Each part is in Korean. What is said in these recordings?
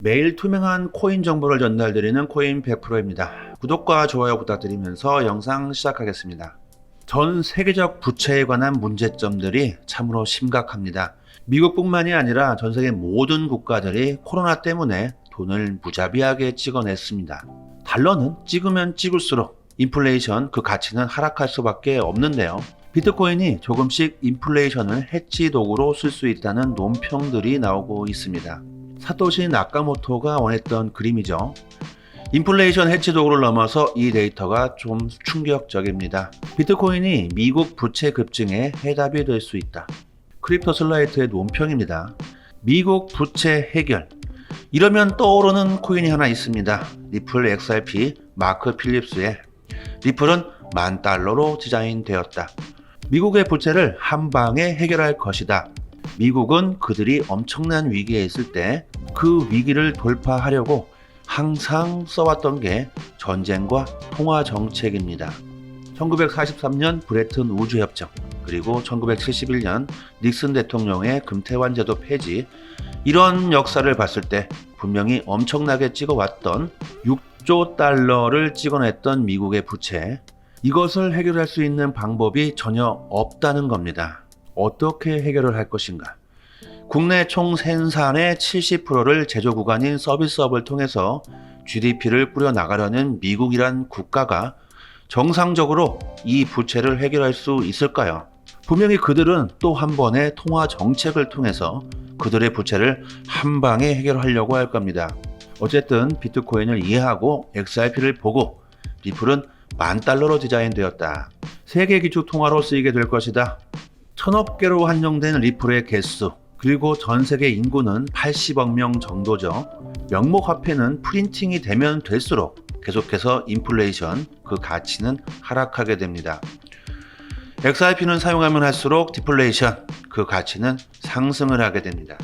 매일 투명한 코인 정보를 전달드리는 코인 100%입니다. 구독과 좋아요 부탁드리면서 영상 시작하겠습니다. 전 세계적 부채에 관한 문제점들이 참으로 심각합니다. 미국뿐만이 아니라 전 세계 모든 국가들이 코로나 때문에 돈을 무자비하게 찍어냈습니다. 달러는 찍으면 찍을수록 인플레이션 그 가치는 하락할 수밖에 없는데요. 비트코인이 조금씩 인플레이션을 해치 도구로 쓸 수 있다는 논평들이 나오고 있습니다. 사토시 나카모토가 원했던 그림이죠. 인플레이션 해치 도구를 넘어서 이 데이터가 좀 충격적입니다. 비트코인이 미국 부채 급증에 해답이 될 수 있다. 크립토 슬라이트의 논평입니다. 미국 부채 해결. 이러면 떠오르는 코인이 하나 있습니다. 리플 XRP 마크 필립스의 리플은 $10,000로 디자인되었다. 미국의 부채를 한 방에 해결할 것이다. 미국은 그들이 엄청난 위기에 있을 때 그 위기를 돌파하려고 항상 써왔던 게 전쟁과 통화 정책입니다. 1943년 브레튼 우주협정, 그리고 1971년 닉슨 대통령의 금태환 제도 폐지, 이런 역사를 봤을 때 분명히 엄청나게 찍어왔던 6조 달러를 찍어냈던 미국의 부채, 이것을 해결할 수 있는 방법이 전혀 없다는 겁니다. 어떻게 해결을 할 것인가? 국내 총 생산의 70%를 제조 구간인 서비스업을 통해서 GDP를 꾸려나가려는 미국이란 국가가 정상적으로 이 부채를 해결할 수 있을까요? 분명히 그들은 또 한 번의 통화 정책을 통해서 그들의 부채를 한 방에 해결하려고 할 겁니다. 어쨌든 비트코인을 이해하고 XRP를 보고 리플은 $10,000로 디자인되었다. 세계 기축 통화로 쓰이게 될 것이다. 1000억 개로 한정된 리플의 개수, 그리고 전 세계 인구는 80억 명 정도죠. 명목 화폐는 프린팅이 되면 될수록 계속해서 인플레이션, 그 가치는 하락하게 됩니다. XRP는 사용하면 할수록 디플레이션, 그 가치는 상승을 하게 됩니다.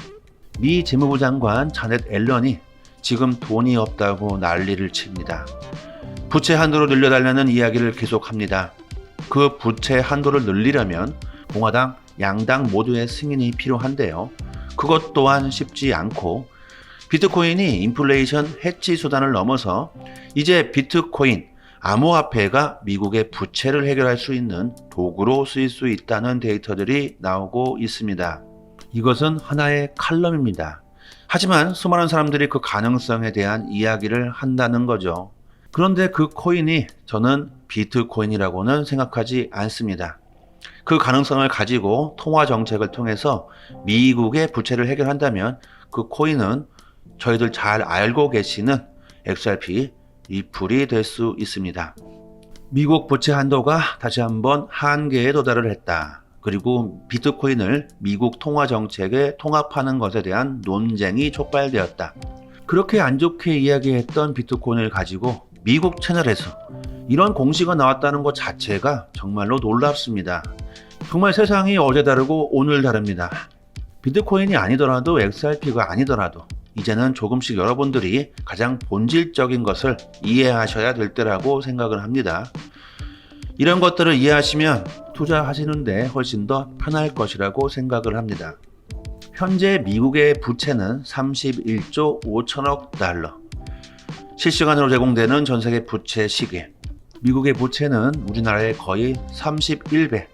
미 재무부 장관 자넷 앨런이 지금 돈이 없다고 난리를 칩니다. 부채 한도를 늘려달라는 이야기를 계속합니다. 그 부채 한도를 늘리려면 공화당, 양당 모두의 승인이 필요한데요. 그것 또한 쉽지 않고 비트코인이 인플레이션 해치 수단을 넘어서 이제 비트코인, 암호화폐가 미국의 부채를 해결할 수 있는 도구로 쓰일 수 있다는 데이터들이 나오고 있습니다. 이것은 하나의 칼럼입니다. 하지만 수많은 사람들이 그 가능성에 대한 이야기를 한다는 거죠. 그런데 그 코인이 저는 비트코인이라고는 생각하지 않습니다. 그 가능성을 가지고 통화 정책을 통해서 미국의 부채를 해결한다면 그 코인은 저희들 잘 알고 계시는 XRP, 리플이 될 수 있습니다. 미국 부채 한도가 다시 한번 한계에 도달을 했다. 그리고 비트코인을 미국 통화 정책에 통합하는 것에 대한 논쟁이 촉발되었다. 그렇게 안 좋게 이야기했던 비트코인을 가지고 미국 채널에서 이런 공시가 나왔다는 것 자체가 정말로 놀랍습니다. 정말 세상이 어제 다르고 오늘 다릅니다. 비트코인이 아니더라도 XRP가 아니더라도 이제는 조금씩 여러분들이 가장 본질적인 것을 이해하셔야 될 때라고 생각을 합니다. 이런 것들을 이해하시면 투자하시는데 훨씬 더 편할 것이라고 생각을 합니다. 현재 미국의 부채는 31조 5천억 달러. 실시간으로 제공되는 전세계 부채 시계. 미국의 부채는 우리나라의 거의 31배.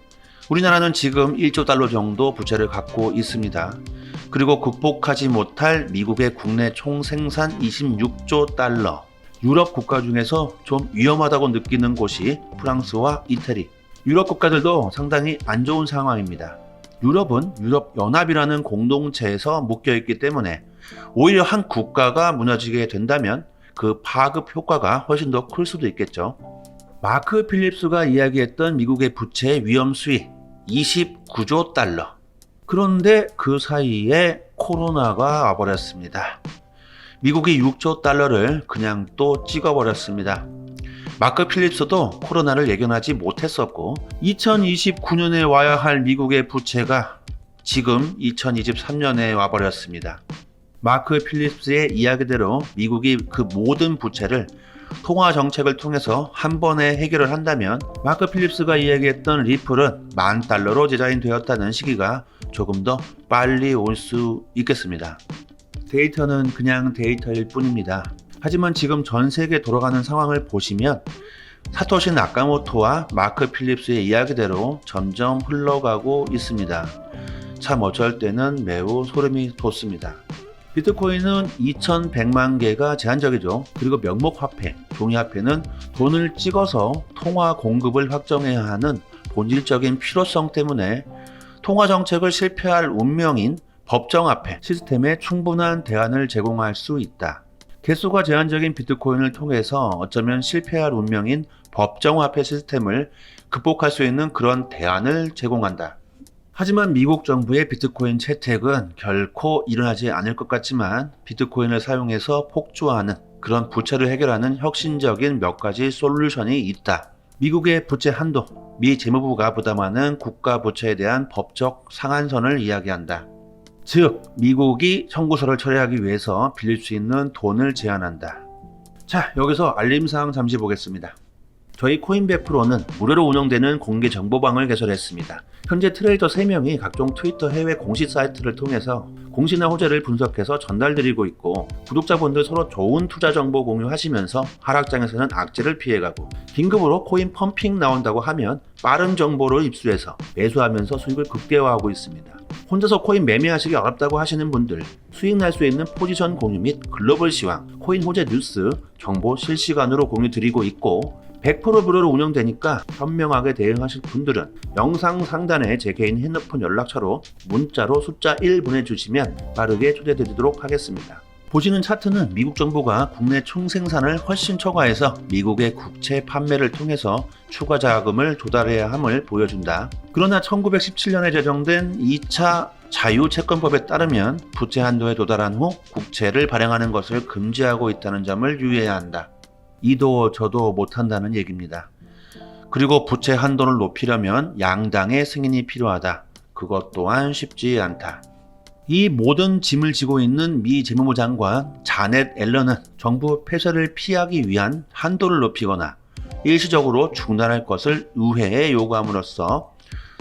우리나라는 지금 1조 달러 정도 부채를 갖고 있습니다. 그리고 극복하지 못할 미국의 국내 총생산 26조 달러. 유럽 국가 중에서 좀 위험하다고 느끼는 곳이 프랑스와 이태리. 유럽 국가들도 상당히 안 좋은 상황입니다. 유럽은 유럽연합이라는 공동체에서 묶여있기 때문에 오히려 한 국가가 무너지게 된다면 그 파급 효과가 훨씬 더 클 수도 있겠죠. 마크 필립스가 이야기했던 미국의 부채의 위험 수위 29조 달러. 그런데 그 사이에 코로나가 와버렸습니다. 미국이 6조 달러를 그냥 또 찍어버렸습니다. 마크 필립스도 코로나를 예견하지 못했었고 2029년에 와야 할 미국의 부채가 지금 2023년에 와버렸습니다. 마크 필립스의 이야기대로 미국이 그 모든 부채를 통화 정책을 통해서 한 번에 해결을 한다면 마크 필립스가 이야기했던 리플은 $10,000로 디자인되었다는 시기가 조금 더 빨리 올 수 있겠습니다. 데이터는 그냥 데이터일 뿐입니다. 하지만 지금 전 세계 돌아가는 상황을 보시면 사토시 나카모토와 마크 필립스의 이야기대로 점점 흘러가고 있습니다. 참 어쩔 때는 매우 소름이 돋습니다. 비트코인은 2100만 개가 제한적이죠. 그리고 명목화폐, 종이화폐는 돈을 찍어서 통화 공급을 확정해야 하는 본질적인 필요성 때문에 통화정책을 실패할 운명인 법정화폐 시스템에 충분한 대안을 제공할 수 있다. 개수가 제한적인 비트코인을 통해서 어쩌면 실패할 운명인 법정화폐 시스템을 극복할 수 있는 그런 대안을 제공한다. 하지만 미국 정부의 비트코인 채택은 결코 일어나지 않을 것 같지만 비트코인을 사용해서 폭주하는 그런 부채를 해결하는 혁신적인 몇 가지 솔루션이 있다. 미국의 부채 한도, 미 재무부가 부담하는 국가 부채에 대한 법적 상한선을 이야기한다. 즉, 미국이 청구서를 처리하기 위해서 빌릴 수 있는 돈을 제한한다. 자, 여기서 알림사항 잠시 보겠습니다. 저희 코인100%는 무료로 운영되는 공개 정보방을 개설했습니다. 현재 트레이더 3명이 각종 트위터 해외 공식 사이트를 통해서 공시나 호재를 분석해서 전달드리고 있고, 구독자분들 서로 좋은 투자 정보 공유하시면서 하락장에서는 악재를 피해가고, 긴급으로 코인 펌핑 나온다고 하면 빠른 정보를 입수해서 매수하면서 수익을 극대화하고 있습니다. 혼자서 코인 매매하시기 어렵다고 하시는 분들, 수익 날 수 있는 포지션 공유 및 글로벌 시황, 코인 호재 뉴스, 정보 실시간으로 공유 드리고 있고, 100% 무료로 운영되니까 현명하게 대응하실 분들은 영상 상단에 제 개인 핸드폰 연락처로 문자로 숫자 1 보내주시면 빠르게 초대드리도록 하겠습니다. 보시는 차트는 미국 정부가 국내 총생산을 훨씬 초과해서 미국의 국채 판매를 통해서 추가 자금을 조달해야 함을 보여준다. 그러나 1917년에 제정된 2차 자유채권법에 따르면 부채 한도에 도달한 후 국채를 발행하는 것을 금지하고 있다는 점을 유의해야 한다. 이도 저도 못한다는 얘기입니다. 그리고 부채 한도를 높이려면 양당의 승인이 필요하다. 그것 또한 쉽지 않다. 이 모든 짐을 지고 있는 미 재무부 장관 자넷 앨런은 정부 폐쇄를 피하기 위한 한도를 높이거나 일시적으로 중단할 것을 의회에 요구함으로써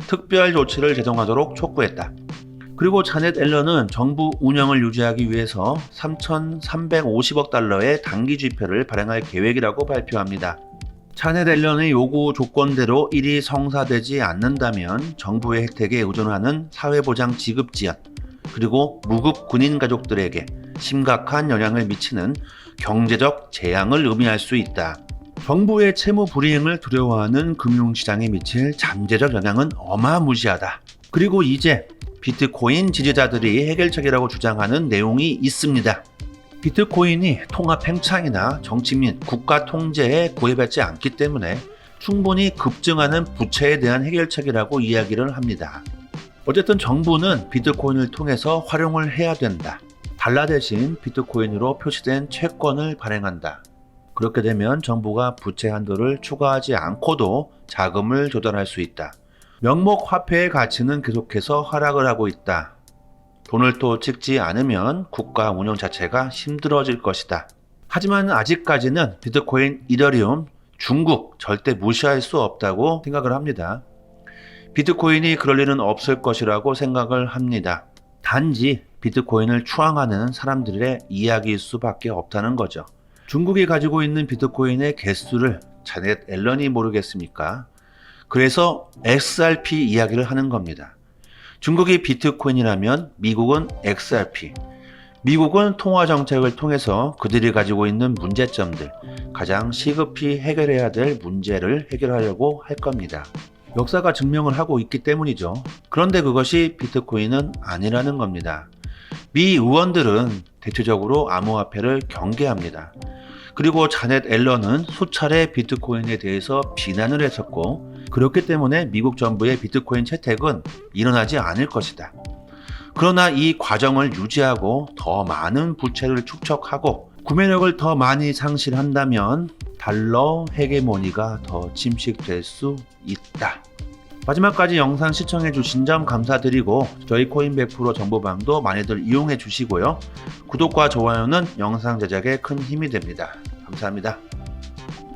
특별 조치를 제정하도록 촉구했다. 그리고 자넷 앨런은 정부 운영을 유지하기 위해서 3,350억 달러의 단기 지표를 발행할 계획이라고 발표합니다. 자넷 앨런의 요구 조건대로 일이 성사되지 않는다면 정부의 혜택에 의존하는 사회보장 지급 지연, 그리고 무급 군인 가족들에게 심각한 영향을 미치는 경제적 재앙을 의미할 수 있다. 정부의 채무 불이행을 두려워하는 금융시장에 미칠 잠재적 영향은 어마무시하다. 그리고 이제 비트코인 지지자들이 해결책이라고 주장하는 내용이 있습니다. 비트코인이 통합 팽창이나 정치 및 국가 통제에 구애받지 않기 때문에 충분히 급증하는 부채에 대한 해결책이라고 이야기를 합니다. 어쨌든 정부는 비트코인을 통해서 활용을 해야 된다. 달러 대신 비트코인으로 표시된 채권을 발행한다. 그렇게 되면 정부가 부채 한도를 추가하지 않고도 자금을 조달할 수 있다. 명목 화폐의 가치는 계속해서 하락을 하고 있다. 돈을 또 찍지 않으면 국가 운영 자체가 힘들어질 것이다. 하지만 아직까지는 비트코인, 이더리움, 중국 절대 무시할 수 없다고 생각을 합니다. 비트코인이 그럴 일은 없을 것이라고 생각을 합니다. 단지 비트코인을 추앙하는 사람들의 이야기일 수밖에 없다는 거죠. 중국이 가지고 있는 비트코인의 개수를 자넷 앨런이 모르겠습니까? 그래서 XRP 이야기를 하는 겁니다. 중국이 비트코인이라면 미국은 XRP. 미국은 통화정책을 통해서 그들이 가지고 있는 문제점들, 가장 시급히 해결해야 될 문제를 해결하려고 할 겁니다. 역사가 증명을 하고 있기 때문이죠. 그런데 그것이 비트코인은 아니라는 겁니다. 미 의원들은 대체적으로 암호화폐를 경계합니다. 그리고 자넷 앨런은 수차례 비트코인에 대해서 비난을 했었고, 그렇기 때문에 미국 정부의 비트코인 채택은 일어나지 않을 것이다. 그러나 이 과정을 유지하고 더 많은 부채를 축적하고 구매력을 더 많이 상실한다면 달러 헤게모니가 더 침식될 수 있다. 마지막까지 영상 시청해 주신 점 감사드리고 저희 코인100% 정보방도 많이들 이용해 주시고요. 구독과 좋아요는 영상 제작에 큰 힘이 됩니다. 감사합니다.